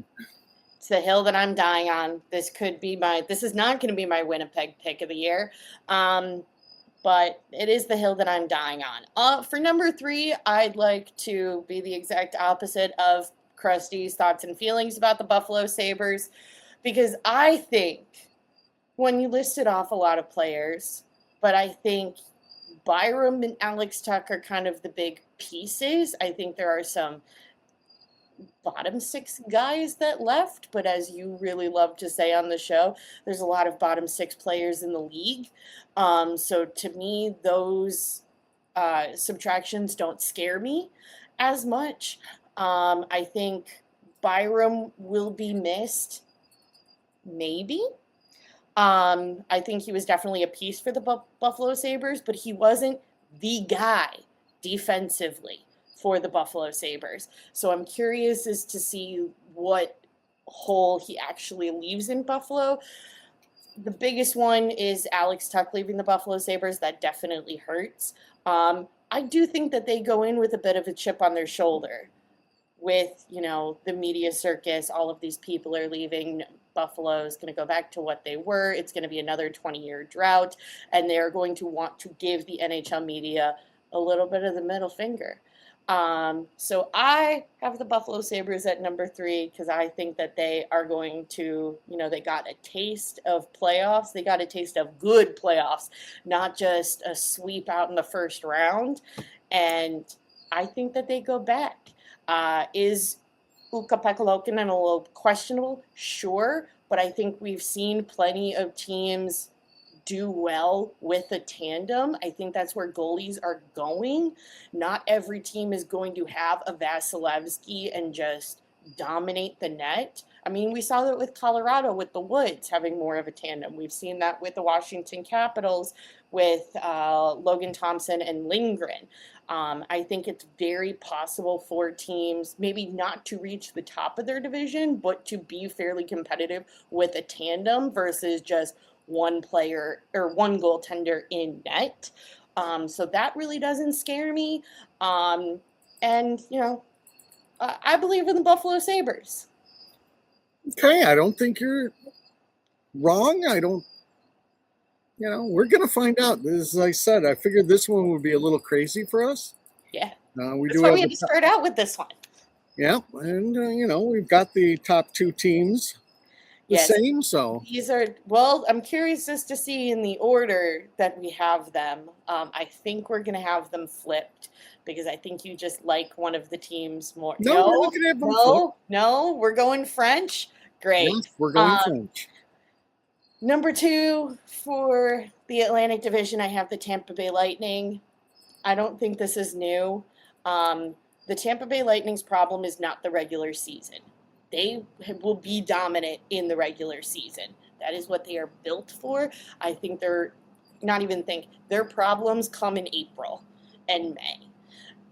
it's the hill that I'm dying on. This is not going to be my Winnipeg pick of the year. But it is the hill that I'm dying on. For number 3, I'd like to be the exact opposite of Krusty's thoughts and feelings about the Buffalo Sabres, because I think when you listed off a lot of players, but I think Byram and Alex Tuch are kind of the big pieces. I think there are some bottom 6 guys that left, but as you really love to say on the show, there's a lot of bottom 6 players in the league. So to me, those subtractions don't scare me as much. I think Byram will be missed, maybe. I think he was definitely a piece for the Buffalo Sabres, but he wasn't the guy defensively for the Buffalo Sabres. So I'm curious as to see what hole he actually leaves in Buffalo. The biggest one is Alex Tuch leaving the Buffalo Sabres. That definitely hurts. I do think that they go in with a bit of a chip on their shoulder with, the media circus. All of these people are leaving. Buffalo is going to go back to what they were. It's going to be another 20-year drought, and they're going to want to give the NHL media a little bit of the middle finger. So I have the Buffalo Sabres at number 3 because I think that they are going to, they got a taste of playoffs. They got a taste of good playoffs, not just a sweep out in the first round. And I think that they go back. Is Ukko-Pekka Luukkonen a little questionable? Sure, but I think we've seen plenty of teams do well with a tandem. I think that's where goalies are going. Not every team is going to have a Vasilevsky and just dominate the net. I mean, we saw that with Colorado with the Woods having more of a tandem. We've seen that with the Washington Capitals with Logan Thompson and Lindgren. I think it's very possible for teams maybe not to reach the top of their division, but to be fairly competitive with a tandem versus just one player or one goaltender in net. So that really doesn't scare me. I believe in the Buffalo Sabres. Okay, I don't think you're wrong. We're going to find out. As I said, I figured this one would be a little crazy for us. Yeah. We That's why we had to start out with this one. Yeah, and we've got the top two teams the Yes, same. So these are, well, I'm curious just to see in the order that we have them. I think we're going to have them flipped because I think you just like one of the teams more. no, we're No, looking at them flip. no, we're going French. Yes, Great. we're going French. Number two for the Atlantic Division, I have the Tampa Bay Lightning. I don't think this is new. Um, the Tampa Bay Lightning's problem is not the regular season. They will be dominant in the regular season. That is what they are built for. I think they're not even think their problems come in April and May,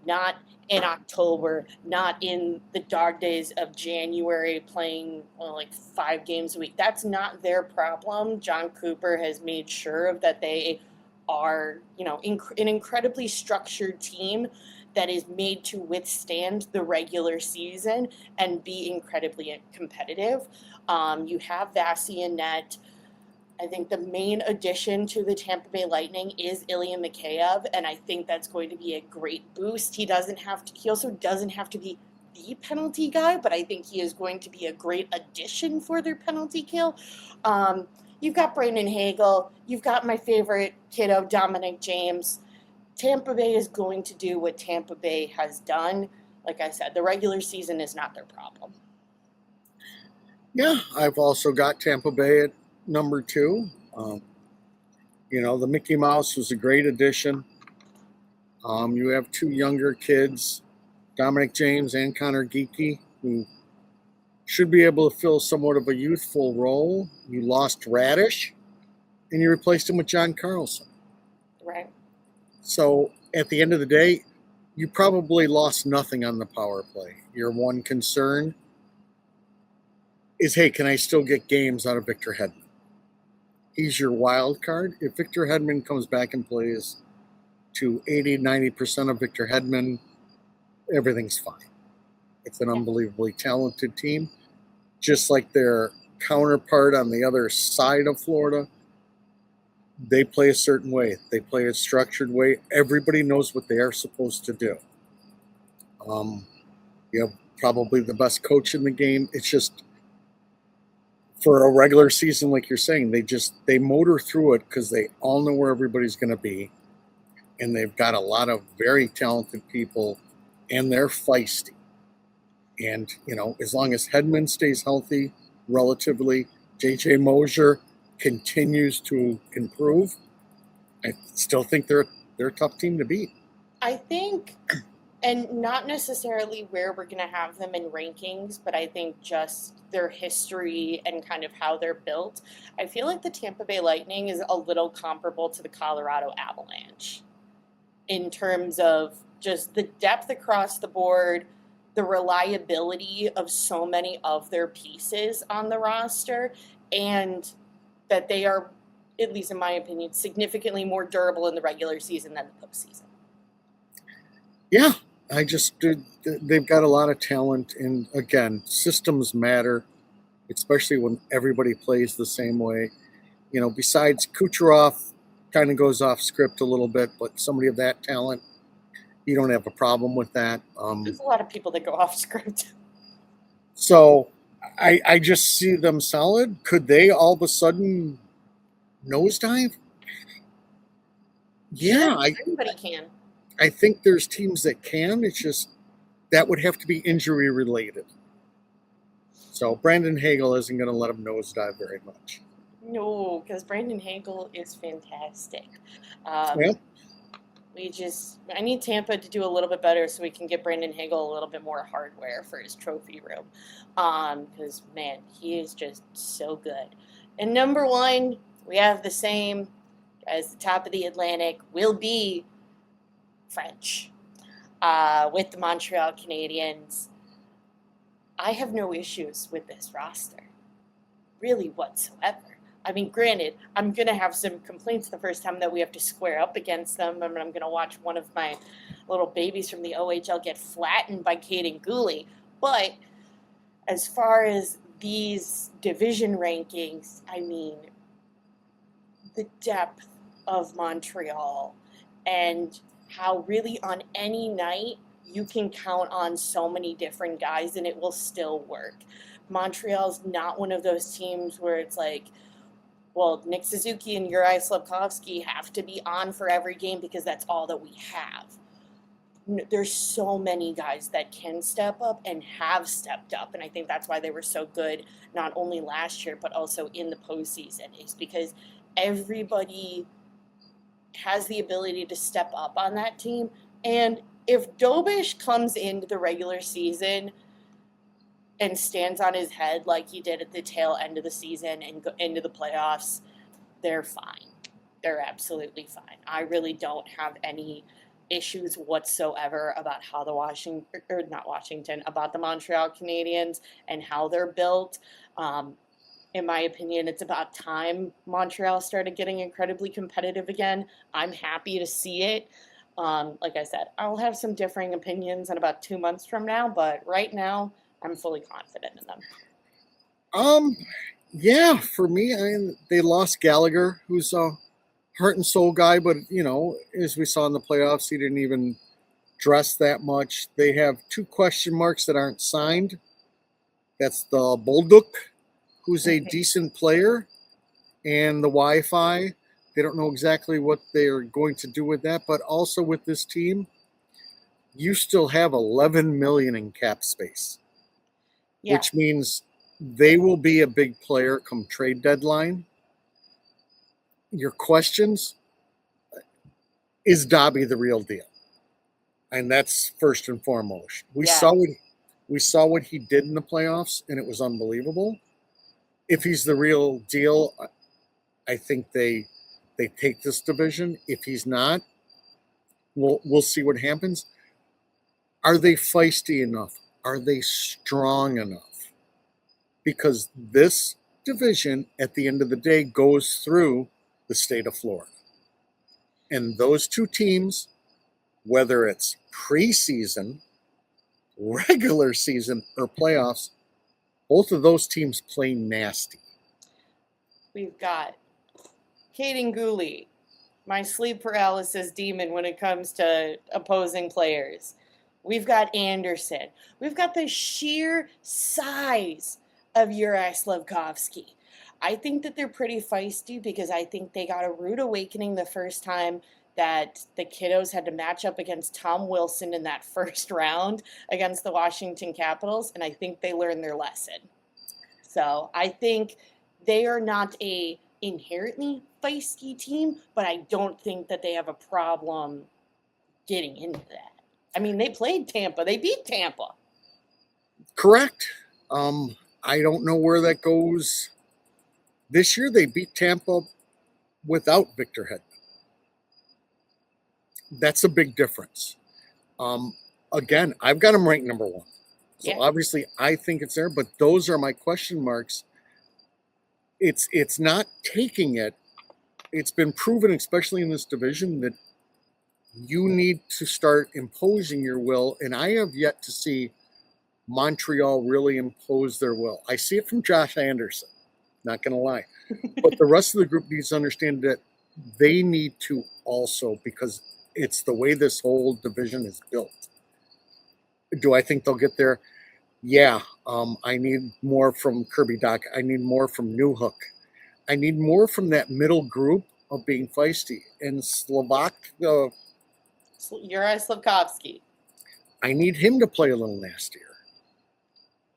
not in October, not in the dog days of January playing like 5 games a week. That's not their problem. John Cooper has made sure of that they are, an incredibly structured team that is made to withstand the regular season and be incredibly competitive. You have Vasi and net. I think the main addition to the Tampa Bay Lightning is Ilya Mikheyev, and I think that's going to be a great boost. He also doesn't have to be the penalty guy, but I think he is going to be a great addition for their penalty kill. You've got Brandon Hagel. You've got my favorite kiddo, Dominic James. Tampa Bay is going to do what Tampa Bay has done. Like I said, the regular season is not their problem. Yeah, I've also got Tampa Bay at number two. The Mickey Mouse was a great addition. You have two younger kids, Dominic James and Connor Geeky, who should be able to fill somewhat of a youthful role. You lost Radish, and you replaced him with John Carlson. Right. So at the end of the day, you probably lost nothing on the power play. Your one concern is, hey, can I still get games out of Victor Hedman? He's your wild card. If Victor Hedman comes back and plays to 80-90% of Victor Hedman, everything's fine. It's an unbelievably talented team. Just like their counterpart on the other side of Florida, they play a certain way. They play a structured way. Everybody knows what they are supposed to do. You have probably the best coach in the game. It's just, for a regular season, like you're saying, they motor through it because they all know where everybody's going to be, and they've got a lot of very talented people, and they're feisty. And as long as Hedman stays healthy, relatively, JJ Mosier continues to improve, I still think they're a tough team to beat. I think, and not necessarily where we're going to have them in rankings, but I think just their history and kind of how they're built. I feel like the Tampa Bay Lightning is a little comparable to the Colorado Avalanche in terms of just the depth across the board, the reliability of so many of their pieces on the roster, and that they are, at least in my opinion, significantly more durable in the regular season than the postseason. Yeah, they've got a lot of talent, and again, systems matter, especially when everybody plays the same way. Besides Kucherov, kind of goes off script a little bit, but somebody of that talent, you don't have a problem with that. There's a lot of people that go off script. So I just see them solid. Could they all of a sudden nosedive? Yeah, Sure, everybody can. I think there's teams that can. It's just that would have to be injury related. So Brandon Hagel isn't going to let them nosedive very much. No, because Brandon Hagel is fantastic. Yeah. I need Tampa to do a little bit better so we can get Brandon Hagel a little bit more hardware for his trophy room. Because, man, he is just so good. And number one, we have the same as the top of the Atlantic, will be French with the Montreal Canadiens. I have no issues with this roster, really whatsoever. I mean, granted, I'm going to have some complaints the first time that we have to square up against them. I'm going to watch one of my little babies from the OHL get flattened by Caden Gooley. But as far as these division rankings, I mean, the depth of Montreal and how really on any night you can count on so many different guys and it will still work. Montreal's not one of those teams where it's like, well, Nick Suzuki and Uri Slafkovsky have to be on for every game because that's all that we have. There's so many guys that can step up and have stepped up, and I think that's why they were so good not only last year but also in the postseason, is because everybody has the ability to step up on that team. And if Dobish comes into the regular season and stands on his head like he did at the tail end of the season and go into the playoffs, they're fine. They're absolutely fine. I really don't have any issues whatsoever about how the about the Montreal Canadiens and how they're built. In my opinion, it's about time Montreal started getting incredibly competitive again. I'm happy to see it. Like I said, I'll have some differing opinions in about 2 months from now, but right now, I'm fully confident in them. Yeah, for me, they lost Gallagher, who's a heart and soul guy, but as we saw in the playoffs, he didn't even dress that much. They have 2 question marks that aren't signed. That's the Bolduc, who's a decent player, and the Wi-Fi. They don't know exactly what they're going to do with that, but also with this team, you still have $11 million in cap space, which means they will be a big player come trade deadline. Your questions, is Dobby the real deal? And that's first and foremost. We saw what he did in the playoffs, and it was unbelievable. If he's the real deal, I think they take this division. If he's not, we'll see what happens. Are they feisty enough? Are they strong enough? Because this division, at the end of the day, goes through the state of Florida. And those 2 teams, whether it's preseason, regular season, or playoffs, both of those teams play nasty. We've got Caden Gooley, my sleep paralysis demon when it comes to opposing players. We've got Anderson. We've got the sheer size of Uri Slafkovsky. I think that they're pretty feisty because I think they got a rude awakening the first time that the kiddos had to match up against Tom Wilson in that first round against the Washington Capitals, and I think they learned their lesson. So I think they are not a inherently feisty team, but I don't think that they have a problem getting into that. I mean, they played Tampa. They beat Tampa. Correct. I don't know where that goes. This year they beat Tampa without Victor Hedman. That's a big difference. Again, I've got them ranked number 1. So obviously I think it's there, but those are my question marks. It's not taking it. It's been proven, especially in this division, that you need to start imposing your will, and I have yet to see Montreal really impose their will. I see it from Josh Anderson, not going to lie. But the rest of the group needs to understand that they need to also, because it's the way this whole division is built. Do I think they'll get there? Yeah. I need more from Kirby Dach. I need more from Newhook. I need more from that middle group of being feisty. And Uri Slafkovsky. I need him to play a little nastier.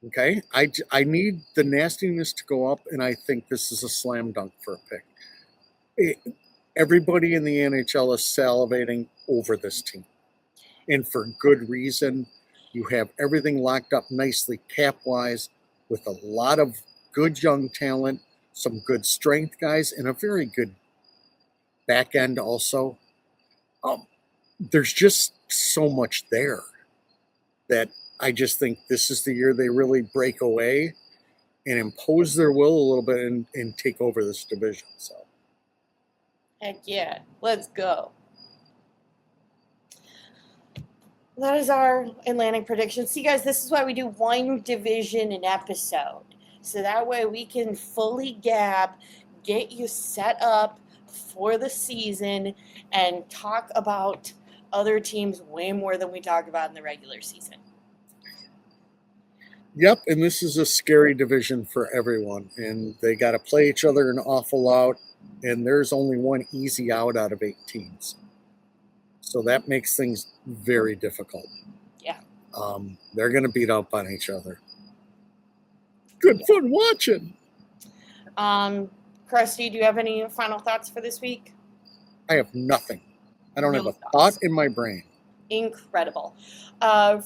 Okay? I need the nastiness to go up, and I think this is a slam dunk for a pick. Everybody in the NHL is salivating over this team. And for good reason. You have everything locked up nicely cap-wise with a lot of good young talent, some good strength guys, and a very good back end also. There's just so much there that I just think this is the year they really break away and impose their will a little bit and take over this division. So, heck yeah, let's go. That is our Atlantic prediction. See, guys, this is why we do one division an episode. So that way we can fully get you set up for the season and talk about other teams way more than we talk about in the regular season. Yep, and this is a scary division for everyone, and they got to play each other an awful lot, and there's only one easy out of 8 teams. So that makes things very difficult. Yeah. They're going to beat up on each other. Good fun watching. Krusty, do you have any final thoughts for this week? I have nothing. I don't have a thoughts. thought in my brain. Incredible.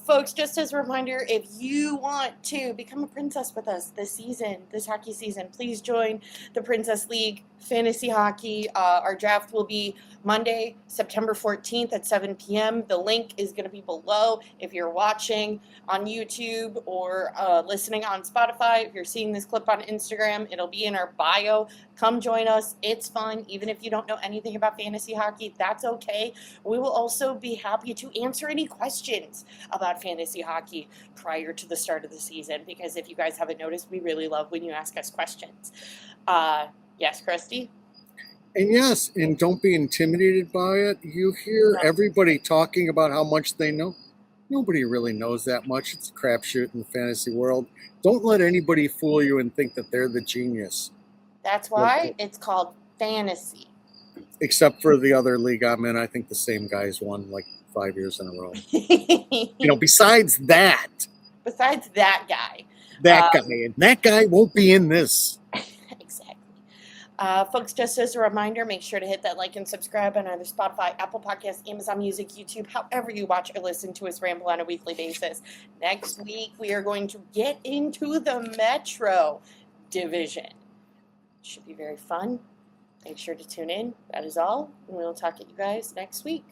Folks, just as a reminder, if you want to become a princess with us this hockey season, please join the Princess League Fantasy Hockey. Our draft will be Monday, September 14th at 7 p.m. The link is going to be below. If you're watching on YouTube or listening on Spotify, if you're seeing this clip on Instagram, it'll be in our bio. Come join us. It's fun. Even if you don't know anything about fantasy hockey, that's okay. We will also be happy to answer any questions about fantasy hockey prior to the start of the season, because if you guys haven't noticed, we really love when you ask us questions. Yes, Krusty? And yes, and don't be intimidated by it. You hear everybody talking about how much they know. Nobody really knows that much. It's a crapshoot in the fantasy world. Don't let anybody fool you and think that they're the genius. That's why it's called fantasy. Except for the other league I'm in, I think the same guys won like 5 years in a row. Besides that. Besides that guy. And that guy won't be in this. Exactly. Folks, just as a reminder, make sure to hit that like and subscribe on either Spotify, Apple Podcasts, Amazon Music, YouTube, however you watch or listen to us ramble on a weekly basis. Next week, we are going to get into the Metro Division. Should be very fun. Make sure to tune in. That is all. And we'll talk to you guys next week.